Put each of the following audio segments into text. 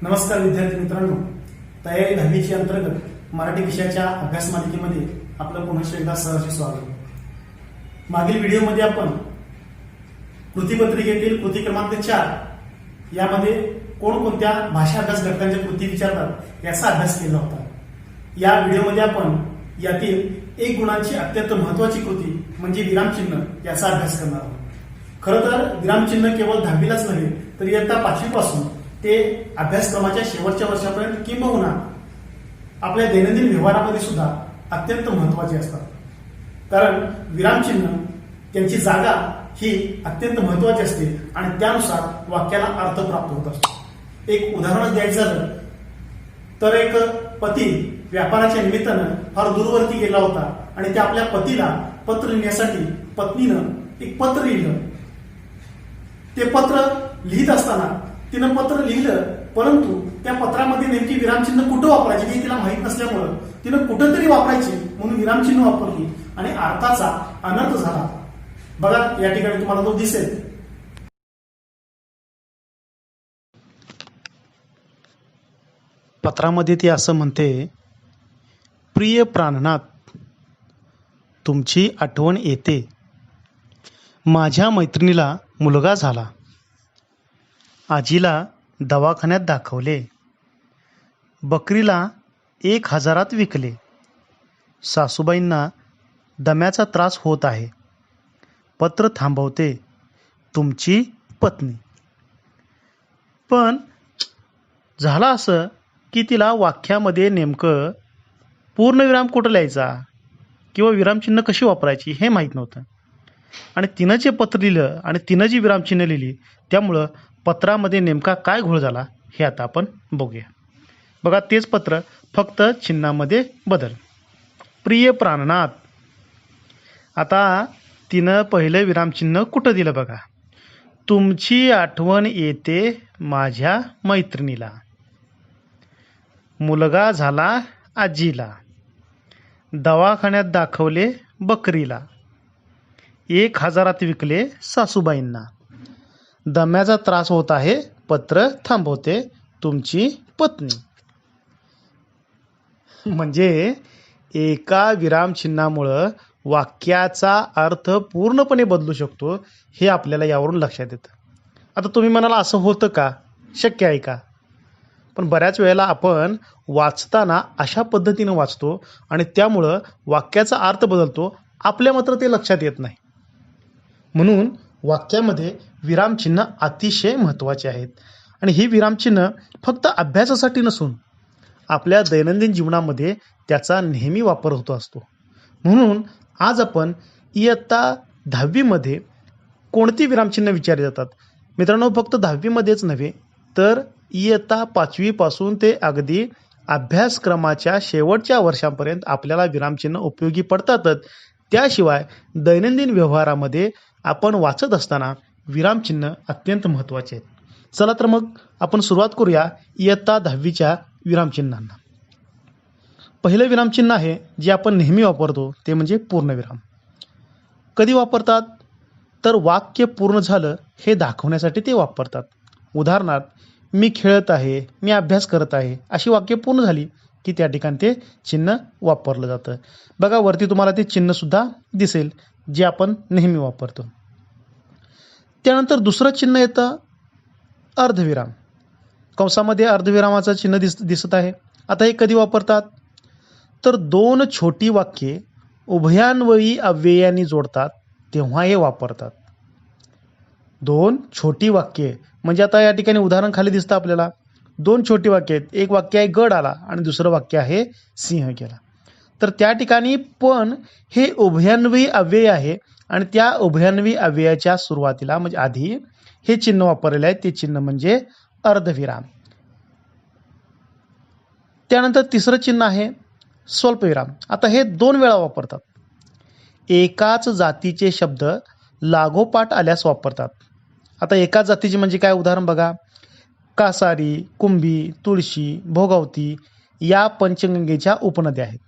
नमस्कार विद्यार्थी मित्रांनो, तयारी 10वीची अंतर्गत मराठी विषयाच्या अभ्यास मालिकेमध्ये आपलं पुन्हा एकदा सहर्ष स्वागत. मागील व्हिडिओमध्ये आपण कृतीपत्रिकेतील कृती क्रमांक 4 यामध्ये कोणकोणत्या भाषा अभ्यास घटकांच्या कृती विचारतात याचा अभ्यास केला होता. या व्हिडिओमध्ये आपण यातील 1 गुणांची अत्यंत महत्वाची कृती म्हणजे विरामचिन्ह याचा अभ्यास करणार आहोत. खरं तर विरामचिन्ह केवळ 10वीलाच नव्हे तर इयत्ता 5वी पासून ते अभ्यासक्रमाच्या शेवटच्या वर्षापर्यंत किंबहुना आपल्या दैनंदिन व्यवहारामध्ये सुद्धा अत्यंत महत्वाचे असतात. कारण विरामचिन्ह त्यांची जागा ही अत्यंत महत्वाची असते आणि त्यानुसार वाक्याला अर्थ प्राप्त होत असतो. एक उदाहरण द्यायचं झालं तर एक पती व्यापाराच्या निमित्तानं फार दूरवरती गेला होता आणि त्या आपल्या पतीला पत्र लिहिण्यासाठी पत्नीनं एक पत्र लिहिलं. ते पत्र लिहित असताना तिनं पत्र लिहिलं, परंतु त्या पत्रामध्ये नेमकी विरामचिन्ह कुठं वापरायची हे तिला माहीत नसल्यामुळं तिनं कुठंतरी वापरायची म्हणून विरामचिन्ह वापरली आणि अर्थाचा अनर्थ झाला. बघा या ठिकाणी तुम्हाला तो दिसेल. पत्रामध्ये ती असं म्हणते, प्रिय प्राणनाथ, तुमची आठवण येते. माझ्या मैत्रिणीला मुलगा झाला. आजीला दवाखान्यात दाखवले. बकरीला 1000त विकले. सासूबाईंना दम्याचा त्रास होत आहे. पत्र थांबवते. तुमची पत्नी. पण झालं असं की तिला वाक्यामध्ये नेमकं पूर्णविराम कुठं लिहायचा किंवा विरामचिन्ह कशी वापरायची हे माहीत नव्हतं. आणि तिनं जे पत्र लिहिलं आणि तिनं जी विरामचिन्ह लिहिली त्यामुळं पत्रामध्ये नेमका काय घोळ झाला हे आता आपण बघूया. बघा तेच पत्र फक्त चिन्हामध्ये बदल. प्रिय प्राणनाथ. आता तिनं पहिलं विरामचिन्ह कुठं दिलं बघा. तुमची आठवण येते माझ्या मैत्रिणीला. मुलगा झाला आजीला. दवाखान्यात दाखवले बकरीला. 1000त विकले सासूबाईंना. दम्याचा त्रास होत आहे. पत्र थांबवते. तुमची पत्नी. म्हणजे एका विरामचिन्हामुळं वाक्याचा अर्थ पूर्णपणे बदलू शकतो हे आपल्याला यावरून लक्षात येतं. आता तुम्ही म्हणाला असं होतं का, शक्य आहे का? पण बऱ्याच वेळेला आपण वाचताना अशा पद्धतीनं वाचतो आणि त्यामुळं वाक्याचा अर्थ बदलतो, आपल्या मात्र ते लक्षात येत नाही. म्हणून वाक्यामध्ये विरामचिन्ह अतिशय महत्त्वाचे आहेत आणि ही विरामचिन्ह फक्त अभ्यासासाठी नसून आपल्या दैनंदिन जीवनामध्ये त्याचा नेहमी वापर होतो असतो. म्हणून आज आपण इयत्ता 10वीमध्ये कोणती विरामचिन्ह विचारली जातात. मित्रांनो, फक्त 10वीमध्येच नव्हे तर इयत्ता 5वी पासून ते अगदी अभ्यासक्रमाच्या शेवटच्या वर्षांपर्यंत आपल्याला विरामचिन्ह उपयोगी पडतातच. त्याशिवाय दैनंदिन व्यवहारामध्ये आपण वाचत असताना विरामचिन्ह अत्यंत महत्त्वाचे आहेत. चला तर मग आपण सुरुवात करूया इयत्ता 10वीच्या विरामचिन्हांना. पहिलं विरामचिन्ह आहे जे आपण नेहमी वापरतो ते म्हणजे पूर्णविराम. कधी वापरतात तर वाक्य पूर्ण झालं हे दाखवण्यासाठी ते वापरतात. उदाहरणार्थ, मी खेळत आहे, मी अभ्यास करत आहे अशी वाक्य पूर्ण झाली की त्या ठिकाणी ते चिन्ह वापरलं जातं. बघा वरती तुम्हाला ते चिन्हसुद्धा दिसेल जे आपण नेहमी वापरतो. त्यानंतर दुसरं चिन्ह येतं अर्धविराम. कंसामध्ये अर्धविरामाचं चिन्ह दिसत आहे. आता हे कधी वापरतात तर 2 छोटी वाक्ये उभयान्वयी अव्ययांनी जोडतात तेव्हा हे वापरतात. 2 छोटी वाक्ये म्हणजे आता या ठिकाणी उदाहरण खाली दिसतं आपल्याला. 2 छोटी वाक्य आहेत. एक वाक्य आहे गड आला आणि दुसरं वाक्य आहे सिंह गेला. तर त्या ठिकाणी पण हे उभयान्वयी अव्यय आहे आणि त्या उभयान्वयी अव्ययाच्या सुरुवातीला म्हणजे आधी हे चिन्ह वापरलेलं आहे. ते चिन्ह म्हणजे अर्धविराम. त्यानंतर तिसरं चिन्ह आहे स्वल्पविराम. आता हे 2 वेळा वापरतात. एकाच जातीचे शब्द लागोपाठ आल्यास वापरतात. आता एकाच जातीचे म्हणजे काय, उदाहरण बघा. कासारी, कुंभी, तुळशी, भोगावती या पंचगंगेच्या उपनद्या आहेत.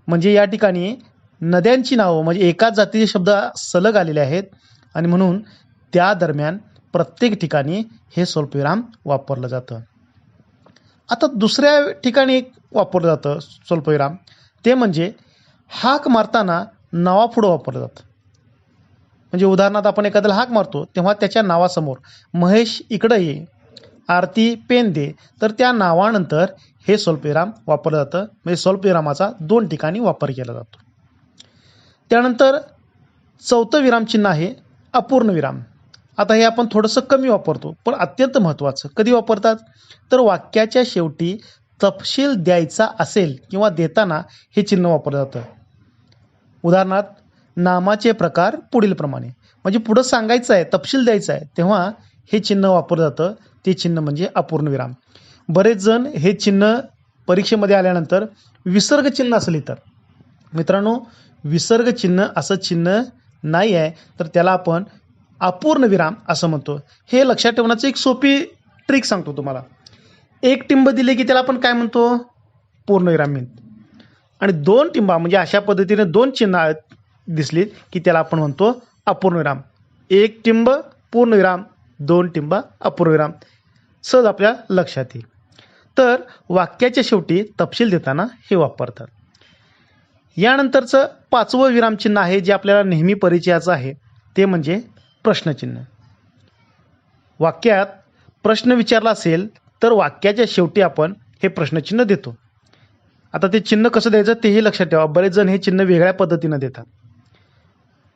म्हणजे या ठिकाणी नद्यांची नावं म्हणजे एकाच जातीचे शब्द सलग आलेले आहेत आणि म्हणून त्या दरम्यान प्रत्येक ठिकाणी हे स्वल्पविराम वापरलं जातं. आता दुसऱ्या ठिकाणी एक वापरलं जातं स्वल्पविराम, ते म्हणजे हाक मारताना नावापुढं वापरलं जातं. म्हणजे उदाहरणार्थ आपण एखाद्याला हाक मारतो तेव्हा त्याच्या नावासमोर महेश इकडं ये, आरती पेन दे, तर त्या नावानंतर हे स्वल्पविराम वापरलं जातं. म्हणजे स्वल्पविरामाचा 2 ठिकाणी वापर केला जातो. त्यानंतर चौथं विरामचिन्ह आहे अपूर्ण विराम. आता हे आपण थोडंसं कमी वापरतो, पण अत्यंत महत्त्वाचं. कधी वापरतात? तर वाक्याच्या शेवटी तपशील द्यायचा असेल किंवा देताना हे चिन्ह वापरलं जातं. उदाहरणार्थ नामाचे प्रकार पुढीलप्रमाणे, म्हणजे पुढं सांगायचं आहे, तपशील द्यायचा आहे, तेव्हा हे चिन्ह वापरलं जातं. ते चिन्ह म्हणजे अपूर्ण विराम. बरेच जण हे चिन्ह परीक्षेमध्ये आल्यानंतर विसर्ग चिन्ह असं लिहितात. मित्रांनो, विसर्ग चिन्ह असं चिन्ह नाही आहे, तर त्याला आपण अपूर्ण विराम असं म्हणतो. हे लक्षात ठेवण्याचं एक सोपी ट्रिक सांगतो तुम्हाला. एक टिंब दिले की त्याला आपण काय म्हणतो? पूर्णविराम म्हणतो. आणि 2 टिंबा म्हणजे अशा पद्धतीने 2 चिन्ह दिसली की त्याला आपण म्हणतो अपूर्णविराम. 1 टिंब पूर्णविराम, 2 टिंब अपूर्णविराम. सहज आपल्या लक्षात येईल. तर वाक्याच्या शेवटी तपशील देताना हे वापरतात. यानंतरचं 5वं विरामचिन्ह आहे जे आपल्याला नेहमी परिचयाचं आहे, ते म्हणजे प्रश्नचिन्ह. वाक्यात प्रश्न विचारला असेल तर वाक्याच्या शेवटी आपण हे प्रश्नचिन्ह देतो. आता ते चिन्ह कसं द्यायचं तेही लक्षात ठेवा. बरेच जण हे चिन्ह वेगळ्या पद्धतीनं देतात.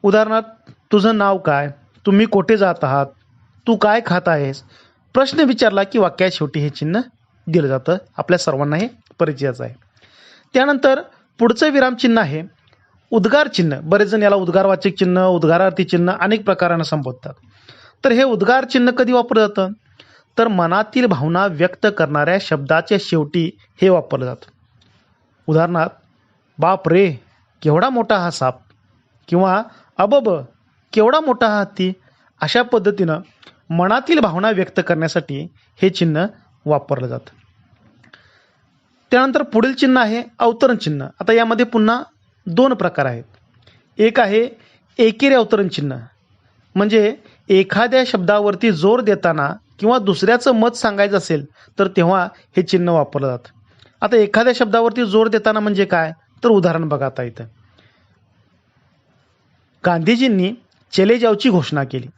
उदाहरणार्थ तुझं नाव काय, तुम्ही कोठे जात आहात, तू काय खात आहेस. प्रश्न विचारला की वाक्यात शेवटी हे चिन्ह दिलं जातं. आपल्या सर्वांना हे परिचयाचं आहे. त्यानंतर पुढचं विरामचिन्ह आहे उद्गार चिन्ह. बरेच जण याला उद्गारवाचक चिन्ह, उद्गारार्थी चिन्ह अनेक प्रकारानं संबोधतात. तर हे उद्गार चिन्ह कधी वापरलं जातं? तर मनातील भावना व्यक्त करणाऱ्या शब्दाच्या शेवटी हे वापरलं जातं. उदाहरणार्थ बाप रे केवढा मोठा हा साप, किंवा अबब केवढा मोठा हा हत्ती. अशा पद्धतीनं मनातील भावना व्यक्त करण्यासाठी हे चिन्ह वापरलं जातं. त्यानंतर पुढील चिन्ह आहे अवतरण चिन्ह. आता यामध्ये पुन्हा 2 प्रकार आहेत. एक आहे एकेरी अवतरण चिन्ह, म्हणजे एखाद्या शब्दावरती जोर देताना किंवा दुसऱ्याचं मत सांगायचं असेल तर तेव्हा हे चिन्ह वापरलं जातं. आता एखाद्या शब्दावरती जोर देताना म्हणजे काय? तर उदाहरण बघा आता इथं. गांधीजींनी चले जावची घोषणा केली.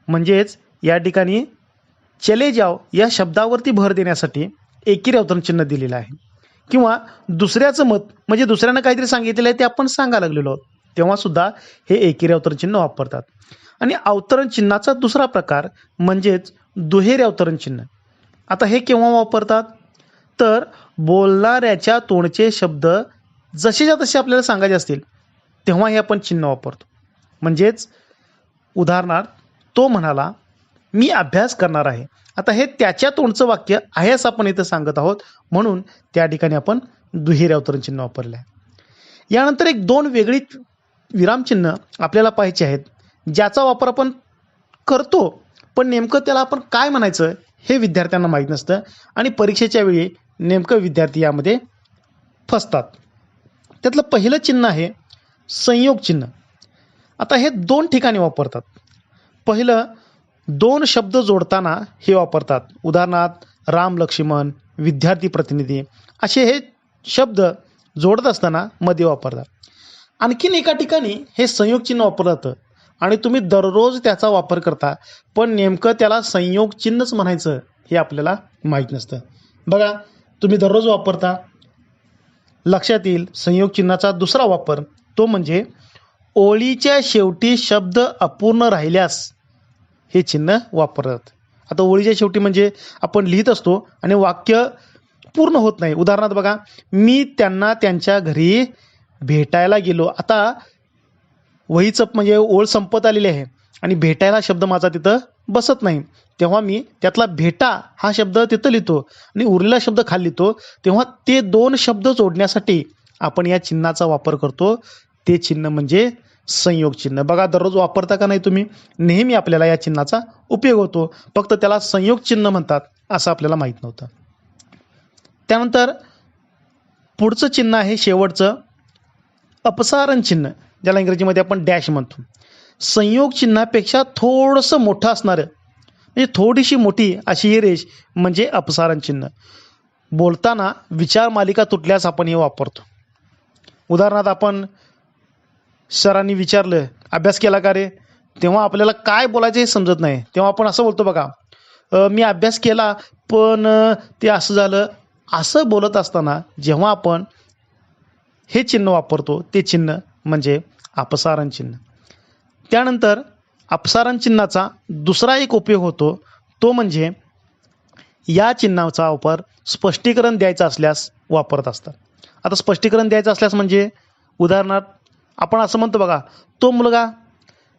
म्हणजेच या ठिकाणी चले जाव या शब्दावरती भर देण्यासाठी एकेरी अवतरण चिन्ह दिलेलं आहे. किंवा दुसऱ्याचं मत, म्हणजे दुसऱ्यानं काहीतरी सांगितलेलं आहे ते आपण सांगायला लागलेलो आहोत, तेव्हा सुद्धा हे एकेरी अवतरण चिन्ह वापरतात. आणि अवतरण चिन्हाचा दुसरा प्रकार म्हणजेच दुहेरी अवतरण चिन्ह. आता हे केव्हा वापरतात? तर बोलणाऱ्याच्या तोंडचे शब्द जसेच्या तसे आपल्याला सांगायचे असतील तेव्हा हे आपण चिन्ह वापरतो. म्हणजेच उदाहरणार्थ तो म्हणाला मी अभ्यास करणार आहे. आता हे त्याच्या तोंडचं वाक्य आहे असं आपण इथं सांगत आहोत, म्हणून त्या ठिकाणी आपण दुहेरी अवतरण चिन्ह वापरले आहे. यानंतर एक 2 वेगळी विरामचिन्ह आपल्याला पाहायचे आहेत, ज्याचा वापर आपण करतो पण नेमकं त्याला आपण काय म्हणायचं हे विद्यार्थ्यांना माहीत नसतं आणि परीक्षेच्या वेळी नेमकं विद्यार्थी यामध्ये फसतात. त्यातलं पहिलं चिन्ह आहे संयोग चिन्ह. आता हे 2 ठिकाणी वापरतात. पहिलं 2 शब्द जोडताना हे वापरतात. उदाहरणार्थ राम लक्ष्मण, विद्यार्थी प्रतिनिधी असे हे शब्द जोडत असताना मध्ये वापरतात. आणखीन एका ठिकाणी हे संयोग चिन्ह वापरलं जातं आणि तुम्ही दररोज त्याचा वापर करता, पण नेमकं त्याला संयोग चिन्हच म्हणायचं हे आपल्याला माहीत नसतं. बघा तुम्ही दररोज वापरता, लक्षात येईल. संयोग चिन्हाचा दुसरा वापर तो म्हणजे ओळीच्या शेवटी शब्द अपूर्ण राहिल्यास हे चिन्ह वापरतात. आता ओळीच्या शेवटी म्हणजे आपण लिहित असतो आणि वाक्य पूर्ण होत नाही. उदाहरणार्थ बघा, मी त्यांना त्यांच्या घरी भेटायला गेलो. आता वहीचं म्हणजे ओळ संपत आलेली आहे आणि भेटायला शब्द माझा तिथं बसत नाही, तेव्हा मी त्यातला भेटा हा शब्द तिथं लिहितो आणि उरलेला शब्द खाली लिहितो. तेव्हा ते 2 शब्द जोडण्यासाठी आपण या चिन्हाचा वापर करतो. ते चिन्ह म्हणजे संयोग चिन्ह. बघा दररोज वापरता का नाही तुम्ही? नेहमी आपल्याला या चिन्हाचा उपयोग होतो, फक्त त्याला संयोग चिन्ह म्हणतात असं आपल्याला माहीत नव्हतं. त्यानंतर पुढचं चिन्ह आहे शेवटचं अपसारण चिन्ह, ज्याला इंग्रजीमध्ये आपण डॅश म्हणतो. संयोग चिन्हापेक्षा थोडंसं मोठं असणारं, म्हणजे थोडीशी मोठी अशी ही रेष म्हणजे अपसारण चिन्ह. बोलताना विचार मालिका तुटल्यास आपण हे वापरतो. उदाहरणार्थ आपण सरांनी विचारलं अभ्यास केला का रे, तेव्हा आपल्याला काय बोलायचं हे समजत नाही, तेव्हा आपण असं बोलतो बघा, मी अभ्यास केला पण ते असं झालं. असं बोलत असताना जेव्हा आपण हे चिन्ह वापरतो ते चिन्ह म्हणजे अपसारण चिन्ह. त्यानंतर अपसारण चिन्हाचा दुसरा एक उपयोग होतो तो म्हणजे या चिन्हाचा वापर स्पष्टीकरण द्यायचं असल्यास वापरत असतात. आता स्पष्टीकरण द्यायचं असल्यास म्हणजे उदाहरणार्थ आपण असं म्हणतो बघा, तो मुलगा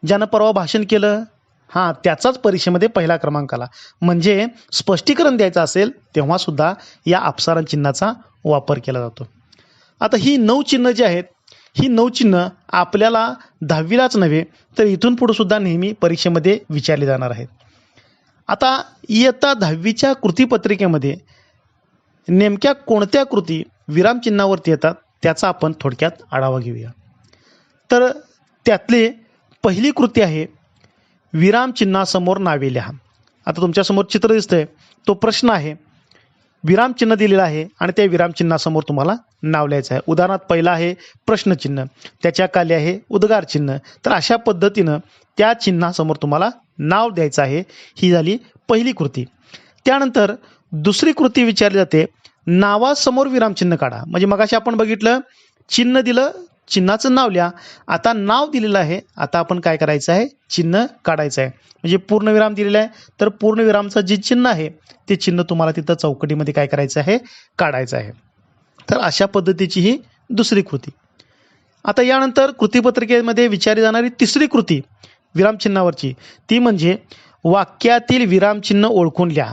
ज्यानं परवा भाषण केलं हां त्याचाच परीक्षेमध्ये पहिला क्रमांक आला. म्हणजे स्पष्टीकरण द्यायचं असेल तेव्हासुद्धा या अपसारण चिन्हाचा वापर केला जातो. आता ही 9 चिन्ह जी आहेत ही 9 चिन्ह आपल्याला 10वीलाच नव्हे तर इथून पुढे सुद्धा नेहमी परीक्षेमध्ये विचारली जाणार आहेत. आता इयत्ता 10वीच्या कृतीपत्रिकेमध्ये नेमक्या कोणत्या कृती विरामचिन्हावरती येतात त्याचा आपण थोडक्यात आढावा घेऊया. तर त्यातली पहिली कृती आहे विरामचिन्हासमोर नावे लिहा. आता तुमच्यासमोर चित्र दिसतंय, तो प्रश्न आहे, विरामचिन्ह दिलेलं आहे आणि त्या विरामचिन्हासमोर तुम्हाला नाव लिहायचं आहे. उदाहरणार्थ पहिला आहे प्रश्नचिन्ह, त्याच्या खाली आहे उद्गार चिन्ह. तर अशा पद्धतीनं त्या चिन्हासमोर तुम्हाला नाव द्यायचं आहे. ही झाली पहिली कृती. त्यानंतर दुसरी कृती विचारली जाते, नावासमोर विरामचिन्ह काढा. म्हणजे मगाशी आपण बघितलं चिन्ह दिलं, चिन्हाचं नाव लिहा. आता नाव दिलेलं आहे, आता आपण काय करायचं आहे, चिन्ह काढायचं आहे. म्हणजे पूर्णविराम दिलेला आहे तर पूर्णविरामचं जे चिन्ह आहे ते चिन्ह तुम्हाला तिथं चौकटीमध्ये काय करायचं आहे, काढायचं आहे. तर अशा पद्धतीची ही दुसरी कृती. आता यानंतर कृतीपत्रिकेमध्ये विचारली जाणारी तिसरी कृती विरामचिन्हावरची ती म्हणजे वाक्यातील विरामचिन्ह ओळखून लिहा.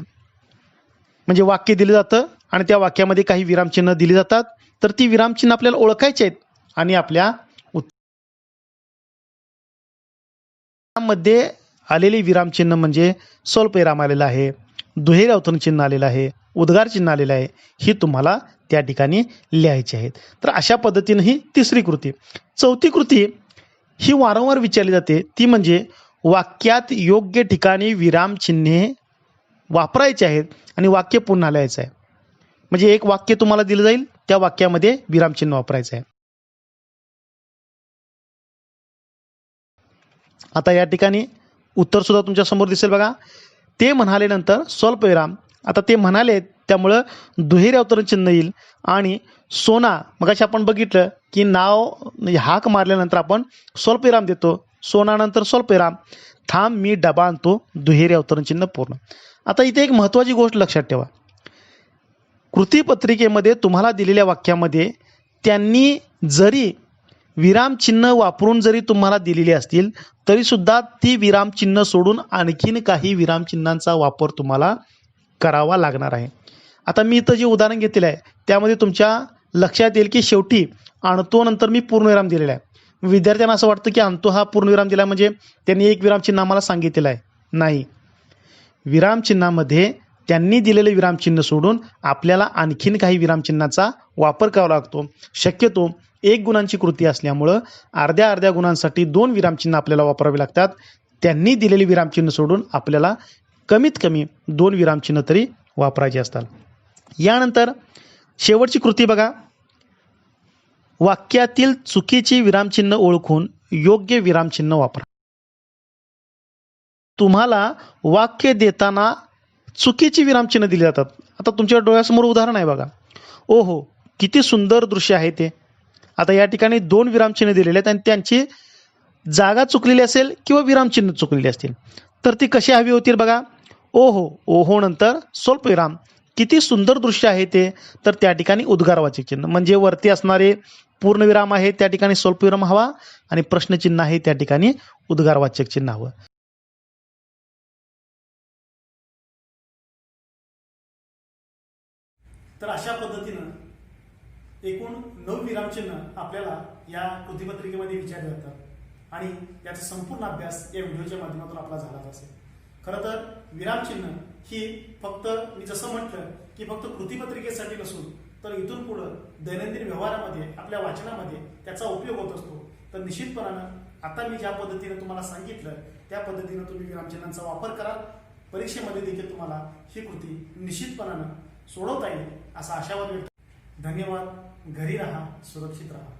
म्हणजे वाक्य दिलं जातं आणि त्या वाक्यामध्ये काही विरामचिन्ह दिली जातात, तर ती विरामचिन्ह आपल्याला ओळखायची आहेत आणि आपल्या मध्ये आलेली विरामचिन्ह म्हणजे स्वल्पविराम आलेला आहे, दुहेरी अवतरण चिन्ह आलेलं आहे, उद्गार चिन्ह आलेलं आहे, ही तुम्हाला त्या ठिकाणी लिहायची आहेत. तर अशा पद्धतीनं ही तिसरी कृती. चौथी कृती ही वारंवार विचारली जाते, ती म्हणजे वाक्यात योग्य ठिकाणी विरामचिन्हे वापरायची आहेत आणि वाक्य पुन्हा लिहायचं आहे. म्हणजे एक वाक्य तुम्हाला दिलं जाईल, त्या वाक्यामध्ये विरामचिन्ह वापरायचं आहे. आता या ठिकाणी उत्तर सुद्धा तुमच्या समोर दिसेल बघा. ते म्हणाले नंतर स्वल्पविराम. आता ते म्हणाले त्यामुळं दुहेरी अवतरण चिन्ह येईल आणि सोना. मगाशी आपण बघितलं की नाव हाक मारल्यानंतर आपण स्वल्पविराम देतो, सोनानंतर स्वल्पविराम. थांब मी डबा आणतो, दुहेरी अवतरण चिन्ह पूर्ण. आता इथे एक महत्त्वाची गोष्ट लक्षात ठेवा, कृतीपत्रिकेमध्ये तुम्हाला दिलेल्या वाक्यामध्ये त्यांनी जरी विरामचिन्ह वापरून जरी तुम्हाला दिलेली असतील तरीसुद्धा ती विरामचिन्ह सोडून आणखीन काही विरामचिन्हांचा वापर तुम्हाला करावा लागणार आहे. आता मी इथं जे उदाहरण घेतलेलं आहे त्यामध्ये तुमच्या लक्षात येईल की शेवटी आणतो नंतर मी पूर्णविराम दिलेला आहे. विद्यार्थ्यांना असं वाटतं की आणतो हा पूर्णविराम दिला म्हणजे त्यांनी एक विरामचिन्ह आम्हाला सांगितलेलं आहे. नाही, विरामचिन्हामध्ये त्यांनी दिलेले विरामचिन्ह सोडून आपल्याला आणखीन काही विरामचिन्हाचा वापर करावा लागतो. शक्यतो 1 गुणांची कृती असल्यामुळं अर्ध्या अर्ध्या गुणांसाठी 2 विरामचिन्ह आपल्याला वापरावे लागतात. त्यांनी दिलेली विरामचिन्ह सोडून आपल्याला कमीत कमी 2 विरामचिन्ह तरी वापरायचे असतात. यानंतर शेवटची कृती बघा, वाक्यातील चुकीची विरामचिन्ह ओळखून योग्य विरामचिन्ह वापरा. तुम्हाला वाक्य देताना चुकीची विरामचिन्ह दिली जातात. आता तुमच्या डोळ्यासमोर उदाहरण आहे बघा, ओहो किती सुंदर दृश्य आहे ते. आता या ठिकाणी 2 विरामचिन्ह दिलेले आहेत आणि त्यांची जागा चुकलेली असेल किंवा विरामचिन्ह चुकलेली असतील तर ती कशी हवी होतील बघा. ओहो, ओहो नंतर स्वल्पविराम. किती सुंदर दृश्य आहे ते, तर त्या ठिकाणी उद्गारवाचक चिन्ह म्हणजे वरती असणारे पूर्णविराम आहे त्या ठिकाणी स्वल्पविराम हवा आणि प्रश्नचिन्ह आहे त्या ठिकाणी उद्गारवाचक चिन्ह हवं. तर अशा पद्धतीनं एकूण 9 विरामचिन्ह आपल्याला या कृतीपत्रिकेमध्ये विचारले जातात आणि याचा संपूर्ण अभ्यास या व्हिडिओच्या माध्यमातून आपला झालाच असेल. खरं तर विरामचिन्ह ही फक्त मी जसं म्हटलं की फक्त कृतीपत्रिकेसाठी नसून तर इथून पुढं दैनंदिन व्यवहारामध्ये आपल्या वाचनामध्ये त्याचा उपयोग होत असतो. तर निश्चितपणानं आता मी ज्या पद्धतीने तुम्हाला सांगितलं त्या पद्धतीनं तुम्ही विरामचिन्हांचा वापर करा. परीक्षेमध्ये देखील तुम्हाला ही कृती निश्चितपणानं सोडवता येईल असा आशावाद व्यक्त. धन्यवाद. घरी राहा, सुरक्षित राहा.